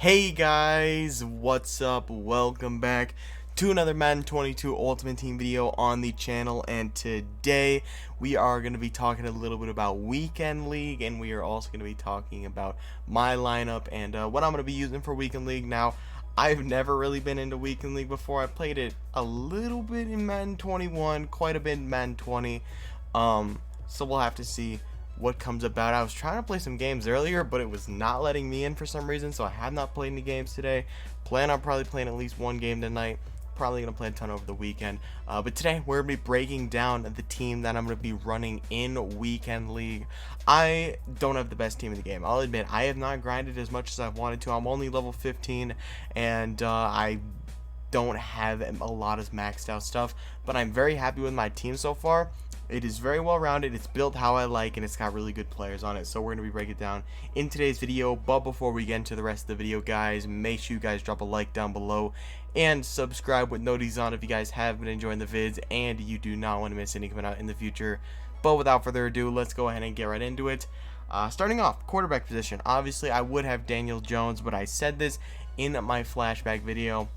Hey guys, what's up? Welcome back to another Madden 22 Ultimate Team video on the channel, and today we are going to be talking a little bit about Weekend League, and we are also going to be talking about my lineup and what I'm going to be using for Weekend League. Now, I've never really been into Weekend League before. I played it a little bit in Madden 21, quite a bit in Madden 20, so we'll have to see what comes about. I was trying to play some games earlier, but it was not letting me in for some reason, so I have not played any games today. Plan on probably playing at least one game tonight. Probably going to play a ton over the weekend. But today, we're going to be breaking down the team that I'm going to be running in Weekend League. I don't have the best team in the game. I'll admit, I have not grinded as much as I wanted to. I'm only level 15, and I don't have a lot of maxed out stuff, but I'm very happy with my team so far. It is very well rounded, it's built how I like, and it's got really good players on it, so we're going to be breaking it down in today's video. But before we get into the rest of the video, guys, make sure you guys drop a like down below and subscribe with notifications on if you guys have been enjoying the vids and you do not want to miss any coming out in the future. But without further ado, let's go ahead and get right into it. Starting off, quarterback position. Obviously, I would have Daniel Jones, but I said this in my flashback video.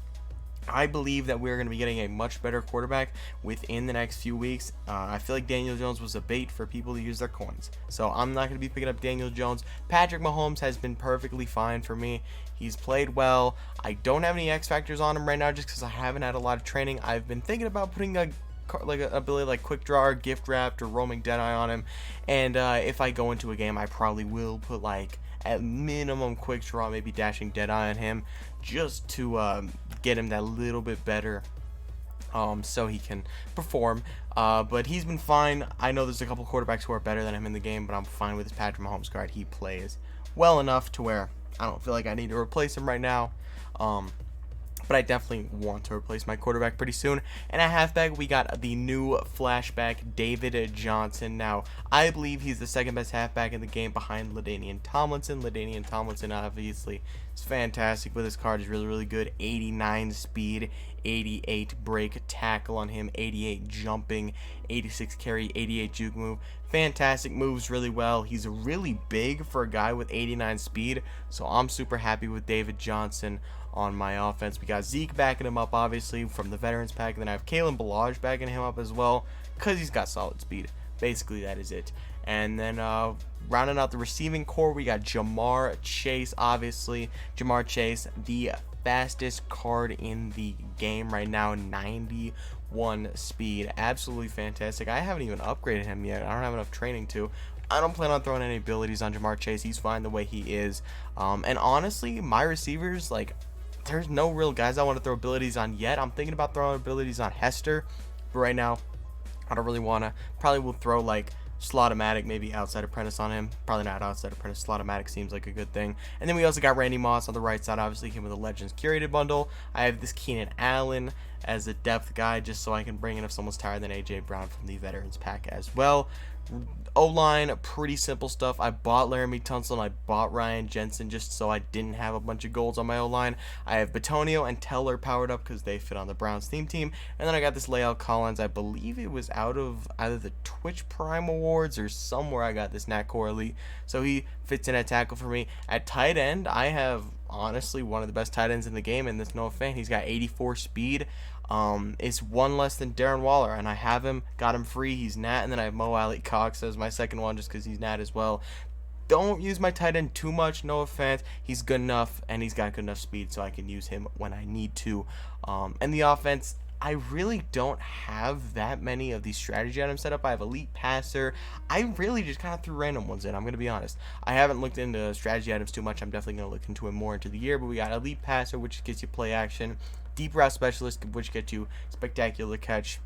I believe that we're going to be getting a much better quarterback within the next few weeks. I feel like Daniel Jones was a bait for people to use their coins. So I'm not going to be picking up Daniel Jones. Patrick Mahomes has been perfectly fine for me. He's played well. I don't have any X factors on him right now just because I haven't had a lot of training. I've been thinking about putting a ability like quick draw or gift wrapped or roaming deadeye on him. And if I go into a game, I probably will put like at minimum quick draw, maybe dashing deadeye on him, just to get him that little bit better, so he can perform. But he's been fine. I know there's a couple quarterbacks who are better than him in the game, but I'm fine with his Patrick Mahomes card. He plays well enough to where I don't feel like I need to replace him right now. But I definitely want to replace my quarterback pretty soon. And at halfback, we got the new flashback, David Johnson. Now, I believe he's the second best halfback in the game behind LaDainian Tomlinson. LaDainian Tomlinson, obviously, is fantastic with his card. Is really, really good. 89 speed, 88 break tackle on him, 88 jumping, 86 carry, 88 juke move. Fantastic, moves really well. He's really big for a guy with 89 speed, so I'm super happy with David Johnson on my offense. We got Zeke backing him up, obviously, from the Veterans Pack. And then I have Kalen Ballage backing him up as well, because he's got solid speed. Basically, that is it. And then rounding out the receiving core, we got Jamar Chase, obviously. Jamar Chase, the fastest card in the game right now, 91 speed. Absolutely fantastic. I haven't even upgraded him yet. I don't have enough training to. I don't plan on throwing any abilities on Jamar Chase. He's fine the way he is. And honestly, my receivers, like, there's no real guys I want to throw abilities on yet. I'm thinking about throwing abilities on Hester, but right now, I don't really want to. Probably will throw like Slotomatic, maybe Outside Apprentice on him. Probably not Outside Apprentice. Slotomatic seems like a good thing. And then we also got Randy Moss on the right side. Obviously, came with a Legends Curated bundle. I have this Keenan Allen as a depth guy, just so I can bring in if someone's tired than AJ Brown from the Veterans Pack as well. O-line, pretty simple stuff. I bought Laramie Tunsil and I bought Ryan Jensen just so I didn't have a bunch of golds on my O-line. I have Batonio and Teller powered up because they fit on the Browns theme team. And then I got this Lael Collins. I believe it was out of either the Twitch Prime Awards or somewhere I got this Nat Core Elite. So he fits in at tackle for me. At tight end, I have honestly one of the best tight ends in the game, and this Noah Fant. He's got 84 speed. It's one less than Darren Waller, and I have him, got him free. He's Nat, and then I have Mo Alley Cox as my second one just because he's Nat as well. Don't use my tight end too much, Noah Fant. He's good enough, and he's got good enough speed so I can use him when I need to. And the offense, I really don't have that many of these strategy items set up. I have Elite Passer. I really just kind of threw random ones in, I'm going to be honest. I haven't looked into strategy items too much. I'm definitely going to look into it more into the year, but we got Elite Passer, which gets you play action. Deep Route Specialist, which gets you spectacular catch.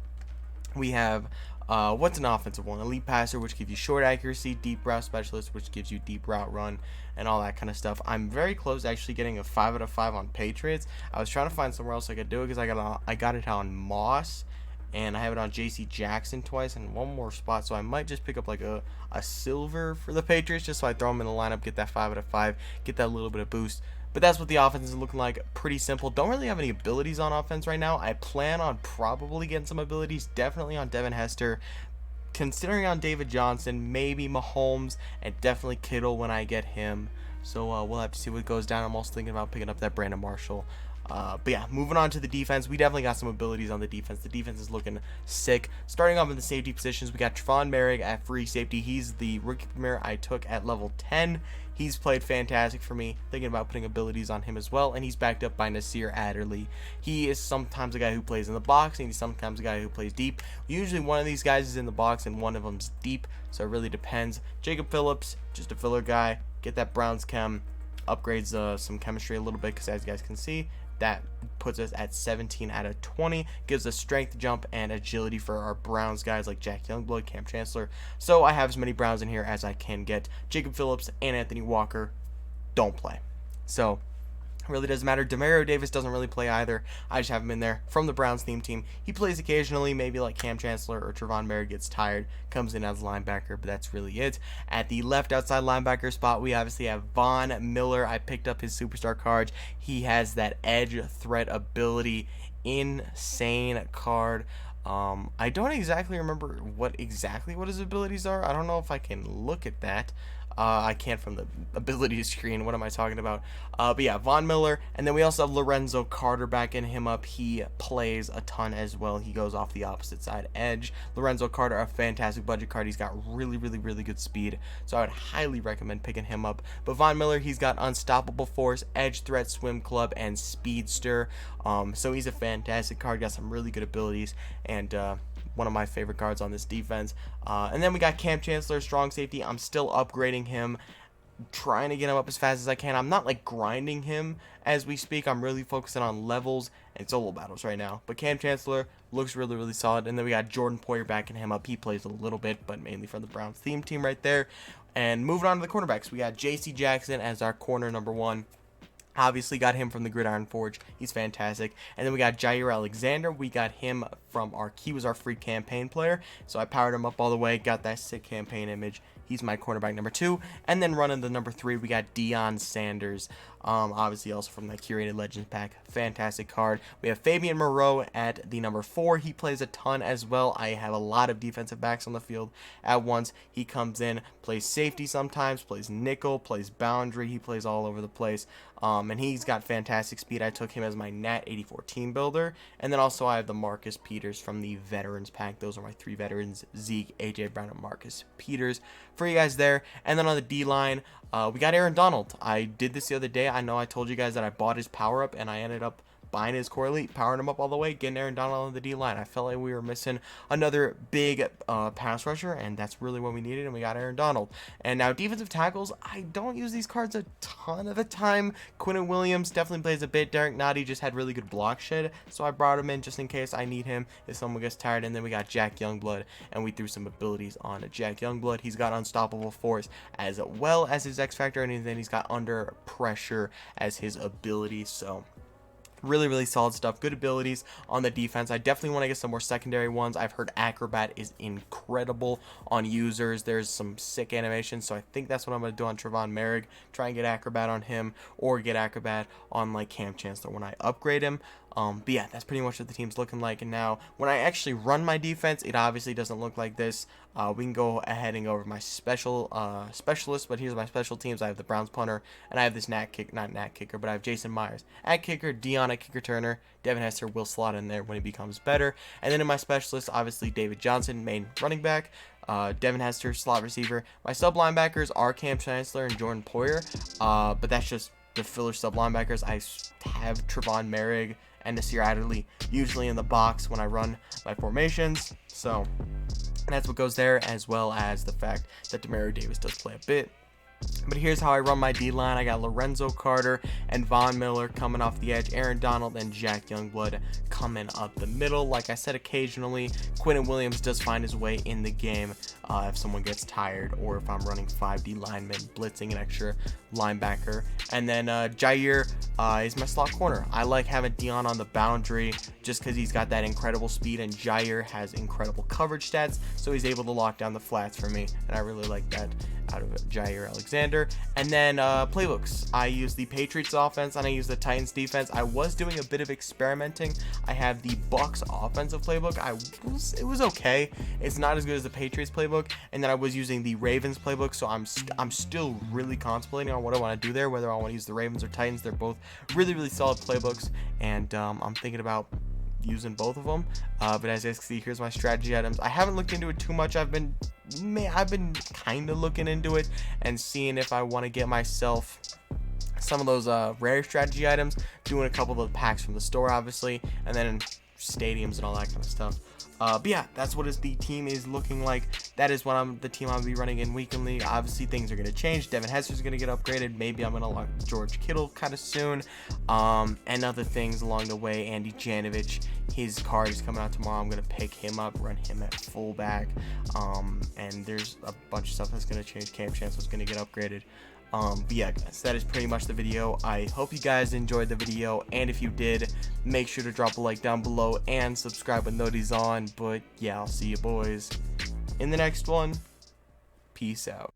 We have, what's an offensive one? Elite Passer, which gives you short accuracy. Deep Route Specialist, which gives you deep route run and all that kind of stuff. I'm very close to actually getting a 5 out of 5 on Patriots. I was trying to find somewhere else I could do it because I got it on Moss, and I have it on J.C. Jackson twice and one more spot, so I might just pick up like a silver for the Patriots just so I throw them in the lineup, get that 5 out of 5, get that little bit of boost. But that's what the offense is looking like. Pretty simple. Don't really have any abilities on offense right now. I plan on probably getting some abilities. Definitely on Devin Hester. Considering on David Johnson. Maybe Mahomes. And definitely Kittle when I get him. So we'll have to see what goes down. I'm also thinking about picking up that Brandon Marshall. But yeah, moving on to the defense, we definitely got some abilities on the defense. The defense is looking sick. Starting off in the safety positions, we got Trevon Merrick at free safety. He's the rookie premier I took at level 10. He's played fantastic for me. Thinking about putting abilities on him as well, and he's backed up by Nasir Adderley. He is sometimes a guy who plays in the box, and he's sometimes a guy who plays deep. Usually one of these guys is in the box, and one of them's deep, so it really depends. Jacob Phillips, just a filler guy. Get that Browns chem. Upgrades some chemistry a little bit, because as you guys can see, that puts us at 17 out of 20. Gives us strength jump and agility for our Browns guys like Jack Youngblood, Cam Chancellor. So I have as many Browns in here as I can get. Jacob Phillips and Anthony Walker don't play. So it really doesn't matter. Demario Davis doesn't really play either. I just have him in there from the Browns theme team. He plays occasionally, maybe like Cam Chancellor or Trevon Merrick gets tired, comes in as a linebacker, but that's really it. At the left outside linebacker spot, we obviously have Von Miller. I picked up his superstar card. He has that edge threat ability. Insane card. I don't exactly remember what his abilities are. I don't know if I can look at that. I can't from the ability screen. What am I talking about? But yeah, Von Miller. And then we also have Lorenzo Carter backing him up. He plays a ton as well. He goes off the opposite side edge. Lorenzo Carter, a fantastic budget card. He's got really good speed. So I would highly recommend picking him up. But Von Miller, he's got Unstoppable Force, Edge Threat, Swim Club, and Speedster. So he's a fantastic card. Got some really good abilities. And one of my favorite cards on this defense. And then we got Cam Chancellor, strong safety. I'm still upgrading him, trying to get him up as fast as I can. I'm not like grinding him as we speak. I'm really focusing on levels and solo battles right now. But Cam Chancellor looks really solid. And then we got Jordan Poyer backing him up. He plays a little bit, but mainly from the Browns theme team right there. And moving on to the cornerbacks, we got J.C. Jackson as our corner number 1. Obviously got him from the Gridiron Forge. He's fantastic. And then we got Jair Alexander. We got him from he was our free campaign player. So I powered him up all the way. Got that sick campaign image. He's my cornerback number 2. And then running the number 3, we got Deion Sanders. Obviously also from that curated Legends pack. Fantastic card. We have Fabian Moreau at the number 4. He plays a ton as well. I have a lot of defensive backs on the field at once. He comes in, plays safety sometimes, plays nickel, plays boundary. He plays all over the place. And he's got fantastic speed. I took him as my Nat 84 team builder. And then also I have the Marcus Peters from the Veterans pack. Those are my 3 veterans, Zeke, AJ Brown, and Marcus Peters for you guys there. And then on the D-line, we got Aaron Donald. I did this the other day. I know I told you guys that I bought his power-up, and I ended up buying his core elite, powering him up all the way, getting Aaron Donald on the D-line. I felt like we were missing another big pass rusher, and that's really what we needed, and we got Aaron Donald. And now defensive tackles, I don't use these cards a ton of the time. Quinnen Williams definitely plays a bit. Derek Nottie just had really good block shed, so I brought him in just in case I need him if someone gets tired. And then we got Jack Youngblood, and we threw some abilities on Jack Youngblood. He's got Unstoppable Force as well as his X Factor, and then he's got Under Pressure as his ability. So really solid stuff. Good abilities on the defense. I definitely want to get some more secondary ones. I've heard Acrobat is incredible on users. There's some sick animations, so I think that's what I'm going to do on Trevon Merrick. Try and get Acrobat on him, or get Acrobat on like Cam Chancellor when I upgrade him. But yeah, that's pretty much what the team's looking like. And now when I actually run my defense, it obviously doesn't look like this. We can go ahead and go over my specialist, but here's my special teams. I have the Browns punter, and I have this not Nat kicker, but I have Jason Myers at kicker, Dion at kicker turner, Devin Hester will slot in there when he becomes better. And then in my specialist, obviously David Johnson, main running back, Devin Hester, slot receiver. My sub linebackers are Cam Chancellor and Jordan Poyer, but that's just the filler sub linebackers. I have Trevon Merrick and Nasir Adderley usually in the box when I run my formations. So that's what goes there, as well as the fact that Demario Davis does play a bit. But here's how I run my D-line. I got Lorenzo Carter and Von Miller coming off the edge, Aaron Donald and Jack Youngblood coming up the middle. Like I said, occasionally Quinnen Williams does find his way in the game if someone gets tired, or if I'm running 5D linemen blitzing an extra linebacker. And then Jair is my slot corner. I like having Dion on the boundary just because he's got that incredible speed, and Jair has incredible coverage stats, so he's able to lock down the flats for me, and I really like that. out of Jair Alexander. And then playbooks. I use the Patriots offense and I use the Titans defense. I was doing a bit of experimenting. I have the Bucks offensive playbook. It was okay. It's not as good as the Patriots playbook. And then I was using the Ravens playbook. So I'm still really contemplating on what I want to do there, whether I want to use the Ravens or Titans. They're both really, really solid playbooks, and I'm thinking about using both of them. But as you can see, here's my strategy items. I haven't looked into it too much. I've been kind of looking into it and seeing if I want to get myself some of those rare strategy items, doing a couple of the packs from the store, obviously, and then stadiums and all that kind of stuff. But yeah, that's what the team is looking like. That is what the team I'm gonna be running in weekly. Obviously, things are gonna change. Devin Hester's gonna get upgraded. Maybe I'm gonna lock George Kittle kind of soon, and other things along the way. Andy Janovich, his card is coming out tomorrow. I'm gonna pick him up, run him at fullback. And there's a bunch of stuff that's gonna change. Cam Chancellor's gonna get upgraded. But yeah, guys, that is pretty much the video. I hope you guys enjoyed the video, and if you did, make sure to drop a like down below and subscribe with noties on. But yeah, I'll see you boys in the next one. Peace out.